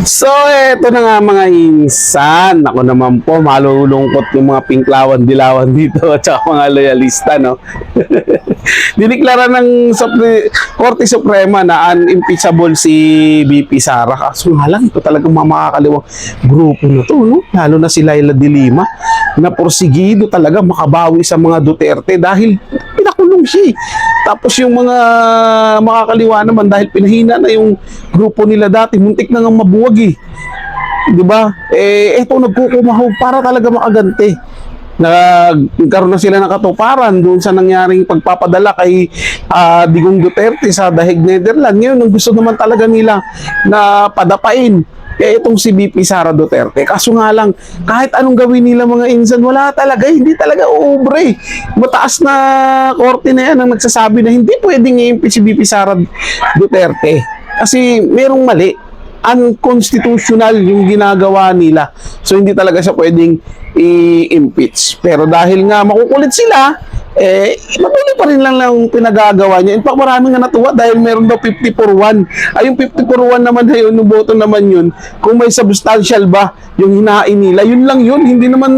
So, eto na nga mga insan. Ako naman po, malulungkot yung mga pinklawan-dilawan dito at saka mga loyalista, no? Diniklara ng Korte Suprema na unimpeachable si BP Sara. Kaso nga lang, ito talagang makakaliwang grupo na to, no? Lalo na si Laila de Lima na porsigido talaga makabawi sa mga Duterte dahil pinakulong siya. Tapos yung mga makakaliwa naman dahil pinahina na yung grupo nila dati, muntik na nga mabuwag eh. 'Di ba? Eto nagkukumahaw para talaga makaganti. Nagkaroon na sila ng katuparan doon sa nangyaring pagpapadala kay Digong Duterte sa The Hague, Netherlands. Ngayon, ang gusto naman talaga nila na padapain itong si BP Sara Duterte. Kaso nga lang, kahit anong gawin nila mga insan, wala talaga, hindi talaga uubre. Mataas na korte na yan ang nagsasabi na hindi pwedeng i-impeach si BP Sara Duterte. Kasi merong mali. Unconstitutional yung ginagawa nila. So, hindi talaga siya pwedeng i-impeach. Pero dahil nga makukulit sila, matuloy pa rin lang pinagagawa niya. In fact, maraming nga natuwa dahil meron daw 50-1. Ay, yung 50-1 naman na yun, yung boto naman yun, kung may substantial ba yung hinain nila, yun lang yun. Hindi naman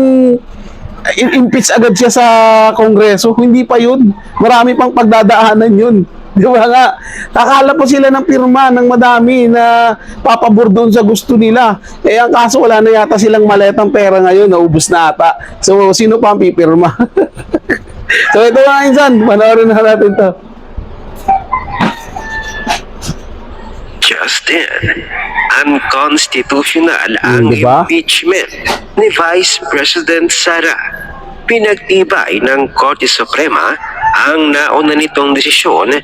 impeach agad siya sa Kongreso. Hindi pa yun. Marami pang pagdadaanan yun. Di ba nga? Kakala po sila ng pirma ng madami na papabor doon sa gusto nila. Ang kaso wala na yata silang maletang pera ngayon. Naubos na ata. So, sino pa ang pipirma? So, ito mga insan. Panoorin na natin to. Justin, unconstitutional ang Diba? impeachment ni Vice President Sara. Pinagtibay ng Korte Suprema ang nauna nitong desisyon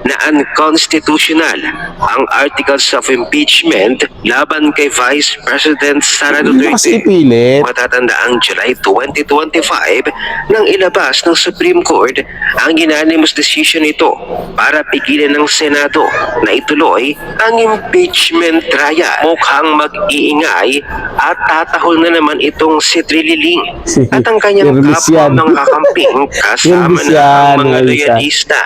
na unconstitutional ang Articles of Impeachment laban kay Vice President Sara Hindi kasi Duterte. ipilit. Matatanda ang July 2025 nang ilabas ng Supreme Court ang unanimous decision nito para pigilan ng Senado na ituloy ang impeachment trial. Mukhang mag-iingay at tatahol na naman itong si Trililing at ang kanyang Irlis kapwa yan. ng kakamping kasama Irlis na yan, ang mga Irlis yan. loyalista.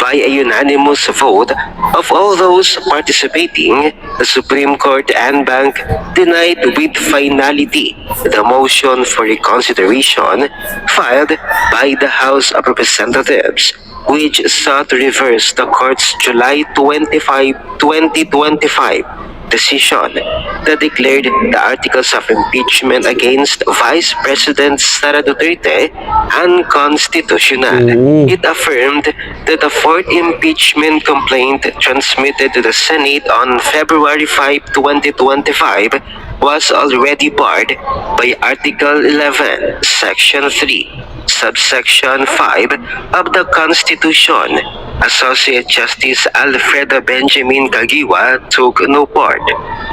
By a unanimous vote of all those participating, the Supreme Court en banc denied with finality the motion for reconsideration filed by the House of Representatives, which sought to reverse the court's July 25, 2025 decision that declared the articles of impeachment against Vice President Sara Duterte unconstitutional. It affirmed that the fourth impeachment complaint transmitted to the Senate on February 5, 2025 was already barred by Article 11, Section 3, Subsection 5 of the Constitution. Associate Justice Alfreda Benjamin Caguiwa took no part.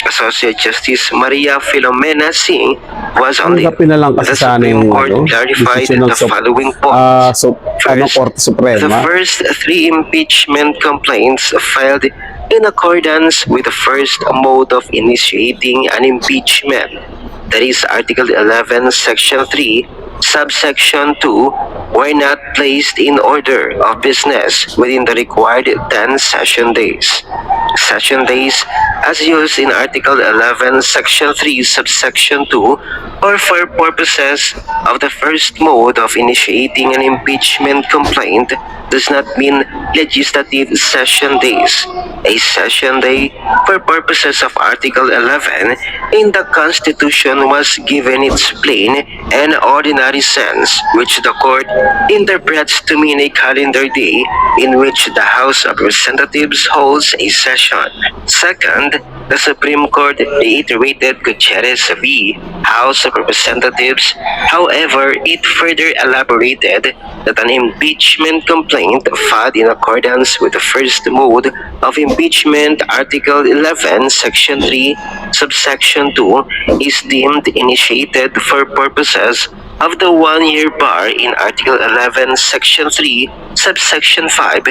Associate Justice Maria Filomena Singh was on the Tanggapin na lang kasi The sana Supreme yung Court clarified decision ng the following points. Korte The Suprema. first three impeachment complaints filed in accordance with the first mode of initiating an impeachment, that is Article 11, Section 3, Subsection 2, were not placed in order of business within the required 10 session days. Session days, as used in Article 11, Section 3, Subsection 2, or for purposes of the first mode of initiating an impeachment complaint, does not mean legislative session days. A session day for purposes of Article 11 in the Constitution was given its plain and ordinary sense, which the Court interprets to mean a calendar day in which the House of Representatives holds a session. Second, the Supreme Court reiterated Gutierrez v. House of Representatives. However, it further elaborated that an impeachment complaint filed in accordance with the first mode of impeachment, Article 11, Section 3, Subsection 2, is deemed initiated for purposes of the one-year bar in Article 11, Section 3, Subsection 5,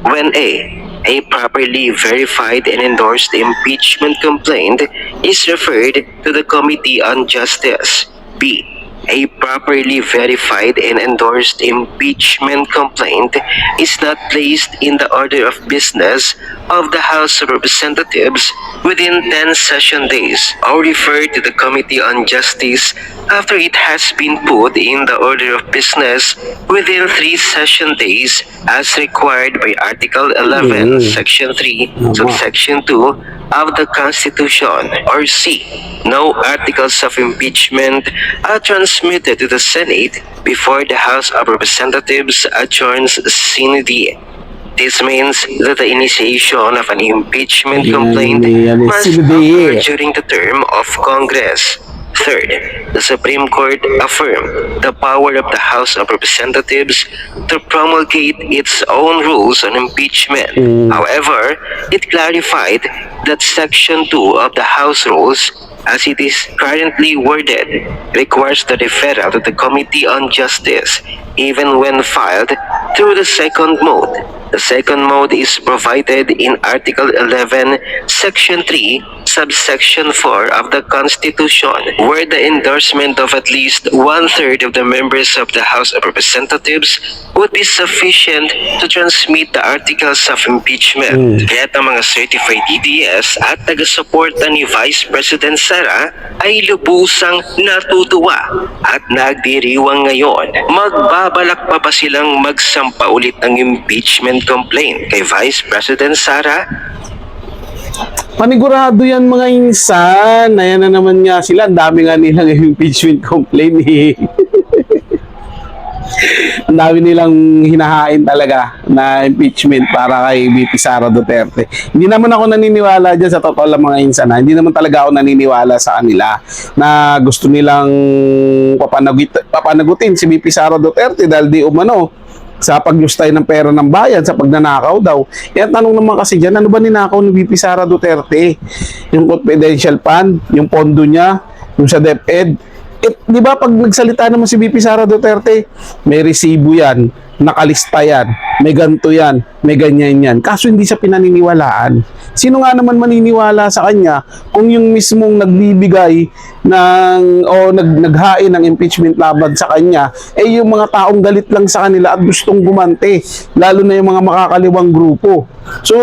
when a properly verified and endorsed impeachment complaint is referred to the Committee on Justice. B. A properly verified and endorsed impeachment complaint is not placed in the order of business of the House of Representatives within 10 session days or referred to the Committee on Justice after it has been put in the order of business within 3 session days as required by Article 11, Section 3, Subsection 2 of the Constitution, or C. No articles of impeachment are transmitted to the Senate before the House of Representatives adjourns sine die. This means that the initiation of an impeachment complaint must occur during the term of Congress. Third, the Supreme Court affirmed the power of the House of Representatives to promulgate its own rules on impeachment. However, it clarified that Section 2 of the House Rules, as it is currently worded, requires the referral to the Committee on Justice, even when filed through the second mode. The second mode is provided in Article 11, Section 3, Subsection 4 of the Constitution, where the endorsement of at least one-third of the members of the House of Representatives would be sufficient to transmit the articles of impeachment. Kaya't ang mga certified DDS at taga-suporta ni Vice President Sara ay lubusang natutuwa at nagdiriwang ngayon. Magbabalak pa ba silang magsampa ulit ng impeachment complaint kay Vice President Sara? Panigurado yan mga insan. Ayan na naman nga sila. Ang dami nga nilang impeachment complaint eh. Ang dami nilang hinahain talaga na impeachment para kay VP Sara Duterte. Hindi naman ako naniniwala dyan, sa totoo lang mga insan. Hindi naman talaga ako naniniwala sa kanila na gusto nilang papanagutin si VP Sara Duterte dahil di umano sa pagyustay ng pera ng bayan, sa pagnanakaw daw. Yan, tanong naman kasi dyan, ano ba ninakaw ni VP Sara Duterte? Yung confidential fund, yung pondo niya, yung sa DepEd. Di ba pag nagsalita naman si VP Sara Duterte, may resibo yan, nakalista yan, may ganito yan, may ganyan yan. Kaso hindi siya pinaniniwalaan. Sino nga naman maniniwala sa kanya kung yung mismong nagbibigay naghain ng impeachment laban sa kanya, yung mga taong galit lang sa kanila at gustong gumante, lalo na yung mga makakaliwang grupo. So,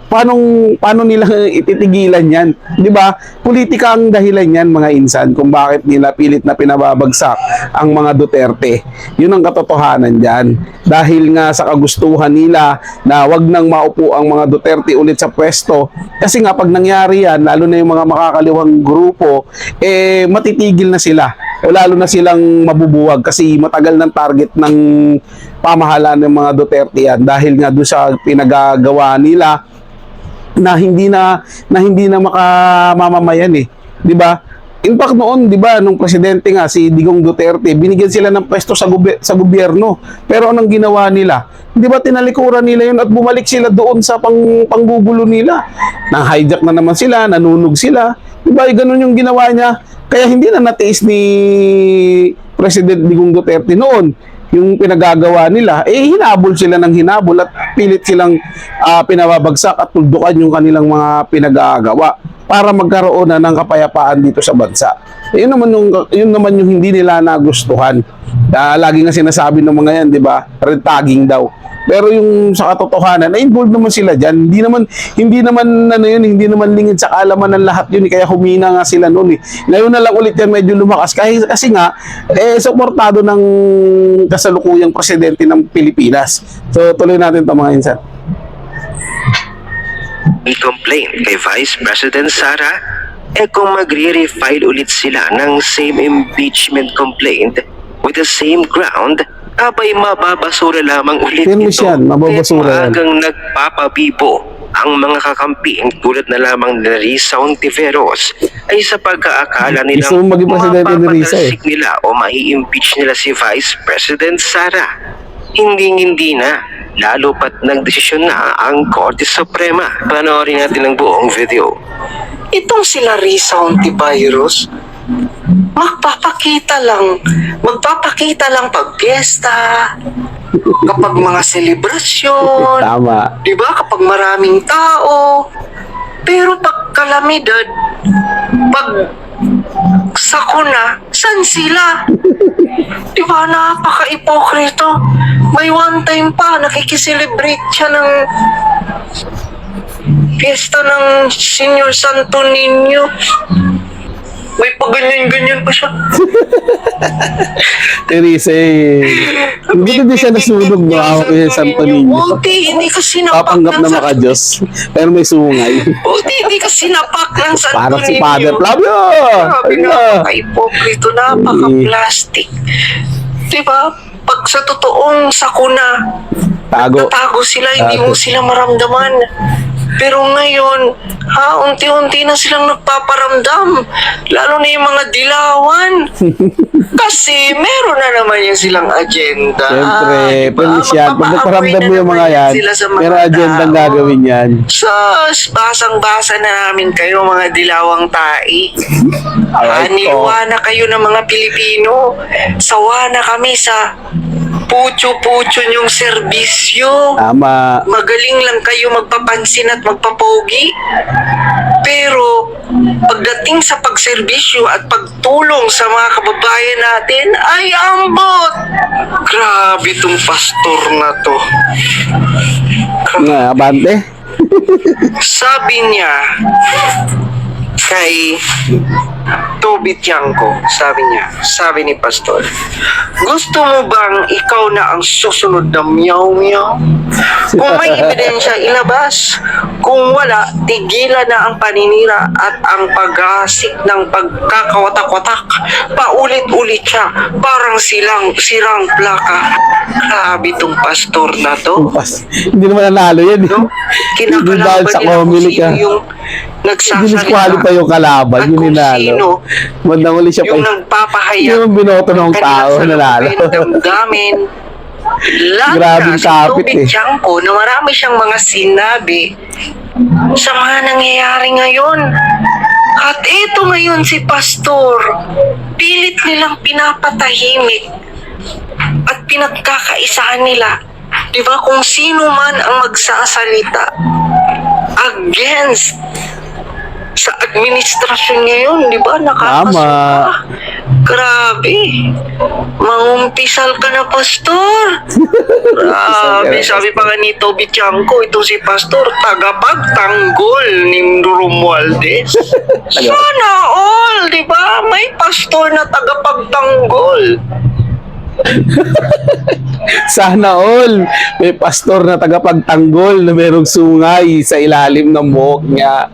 paano nila ititigilan yan? 'Di ba? Politika ang dahilan yan mga insan kung bakit nila pilit na pinababagsak ang mga Duterte. 'Yun ang katotohanan diyan. Dahil nga sa kagustuhan nila na wag nang maupo ang mga Duterte ulit sa pwesto, kasi nga pag nangyari yan, lalo na yung mga makakaliwang grupo, matitigil na sila. O lalo na silang mabubuwag kasi matagal ng target ng pamahalaan ng mga Duterte yan dahil nga doon sa pinagagawa nila na hindi na makamamayan eh, 'di ba? In fact noon, 'di ba, nung presidente nga si Digong Duterte, binigyan sila ng pwesto sa gobyerno. Pero anong ginawa nila? 'Di ba tinalikuran nila 'yun at bumalik sila doon sa panggugulo nila. Nang hijack na naman sila, nanunog sila. 'Di ba? Ganun yung ginawa niya. Kaya hindi na natiis ni President Digong Duterte noon yung pinagagawa nila, hinabol sila ng hinabol at pilit silang pinababagsak at tuldukan yung kanilang mga pinagagawa para magkaroon na ng kapayapaan dito sa bansa. Yun naman yung hindi nila nagustuhan. Lagi nga sinasabi ng mga yan, di ba? Red tagging daw. Pero yung sa katotohanan, na-involved naman sila dyan. Hindi naman lingid sa kaalaman ng lahat yun. Kaya humina nga sila noon eh. Ngayon na lang ulit yan medyo lumakas. Kasi nga, suportado ng kasalukuyang presidente ng Pilipinas. So, tuloy natin ito mga insan. Complaint kay Vice President Sara, kung magre-refile ulit sila ng same impeachment complaint with the same ground, abay mababasura lamang ulit Finish ito. yan, mababasura yan. Maagang nagpapabibo ang mga kakamping tulad na lamang ni Risa Ontiveros ay sa pagkaakala nilang Gusto mo maging presidente ni Risa mapapatalsik nila o mai-impeach nila si Vice President Sara. Hindi na, lalo pat nagdesisyon na ang Korte Suprema. Panoorin natin ang buong video. Itong sila Risa Ontiveros, magpapakita lang pag piyesta, kapag mga selebrasyon, Tama. di ba? Kapag maraming tao. Pero pag kalamidad, pag sakuna San sila? Di ba, napaka-ipokrito. May one time pa, nakikiselebrate siya ng fiesta ng Senior Santo Niño. May paganyan-ganyan pa siya. Teresa eh. Hindi siya nasunog no, ako kay Santo Niño. Buti, hindi ka sinapak Papanggap ng na maka-Diyos. Pero may sungay. Buti, hindi ka sinapak ng Santo Parang si Niño. Father Flavio. Grabe, Ayun na. napaka-ipokrito, napaka-plastic. Diba? Pag sa totoong sakuna, Tago. natago sila, hindi Tago. mo sila maramdaman. Pero ngayon, unti-unti na silang nagpaparamdam. Lalo na yung mga dilawan. Kasi meron na naman yung silang agenda. Siyempre, Diba? permis yan. Pag nagparamdam mo yung mga yan, Sila sa mga meron agendang tao. gagawin yan. Basang-basa na namin kayo mga dilawang tai. Alright po. Haniwa na kayo ng mga Pilipino. Sawa na kami sa pucho-pucho yung serbisyo. Tama. Magaling lang kayo magpapansin at magpapogi. Pero pagdating sa pagserbisyo at pagtulong sa mga kababayan natin, ay ambot! Grabe tong pastor na to. Nga, abante. Sabi niya kay Toby Tiangco, sabi ni pastor, gusto mo bang ikaw na ang susunod na meow-meow? Kung may ebidensya, ilabas. Kung wala, tigilan na ang paninira at ang pag-asik ng pagkakawatak-watak. Paulit-ulit siya, parang sirang plaka. Grabe tong pastor na to. Hindi naman nanalo yan. No? Hindi Kinakalaban dahil sa nila kung comedy ka. sino yung Dinisqualify nagsasalita yung kalaban, at yun kung ninalo. sino Bandang uli siya pa. yung Hindi nagpapahayag naman binoto ng tao, nanalo. damdamin. Grabing Si kapit Toby eh. Tiangco na marami siyang mga sinabi sa mga nangyayari ngayon. At ito ngayon si Pastor, pilit nilang pinapatahimik at pinagkakaisaan nila. Di ba kung sino man ang magsasalita against sa administrasyon ngayon, di ba? Nakakasuka. Grabe. Mangumpisal ka na, Pastor. Grabe. Sabi pa nga ni Toby Tiangco, ito si Pastor, tagapagtanggol ni Romualdez. Sana all, di ba? May pastor na tagapagtanggol. Sana all. May pastor na tagapagtanggol na merong sungay sa ilalim ng buhok niya.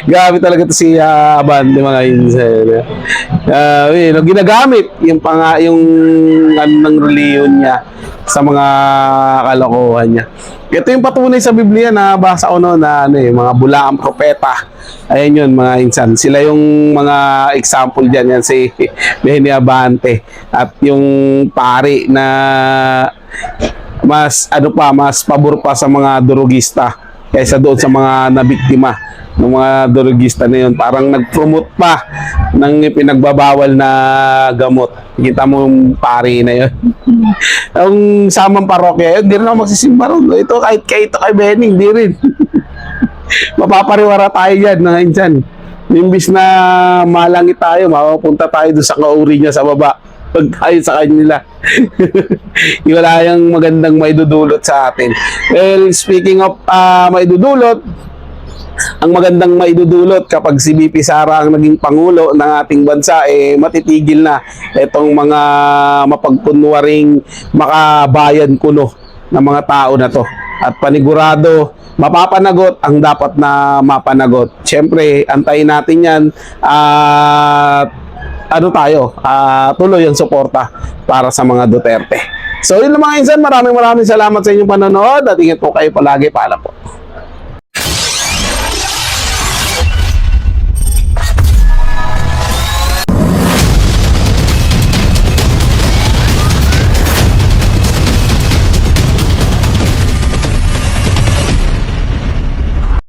Grabe talaga to si Abante mga insan. Ginagamit yung ng reliyon niya sa mga kalokohan niya. Ito yung patunay sa Biblia na basa ko noon na mga bulaang propeta. Ayan yun mga insan. Sila yung mga example dyan. Yan si Benny Abante. At yung pari na mas pabor pa sa mga durugista kaysa doon sa mga nabiktima ng mga durugista na yun. Parang nag-promote pa ng pinagbabawal na gamot. Kita mo yung pari na yun. Ang samang parokya yun, hindi rin ako magsisimba ron. Ito kahit kay Benny, hindi rin. Mapapariwara tayo dyan mga insan. Imbis na malangit tayo, mapapunta tayo doon sa kauri niya sa baba. Pag tayo sa kanila. Wala yung magandang maidudulot sa atin. Well, speaking of maidudulot, ang magandang maidudulot kapag si BP Sara ang naging pangulo ng ating bansa, matitigil na itong mga mapagkunwaring makabayan kuno ng mga tao na to. At panigurado, mapapanagot ang dapat na mapanagot. Siyempre, antayin natin yan at tuloy ang suporta para sa mga Duterte. So yun lang mga insan, maraming salamat sa inyong panonood at ingat po kayo palagi. Paalam po.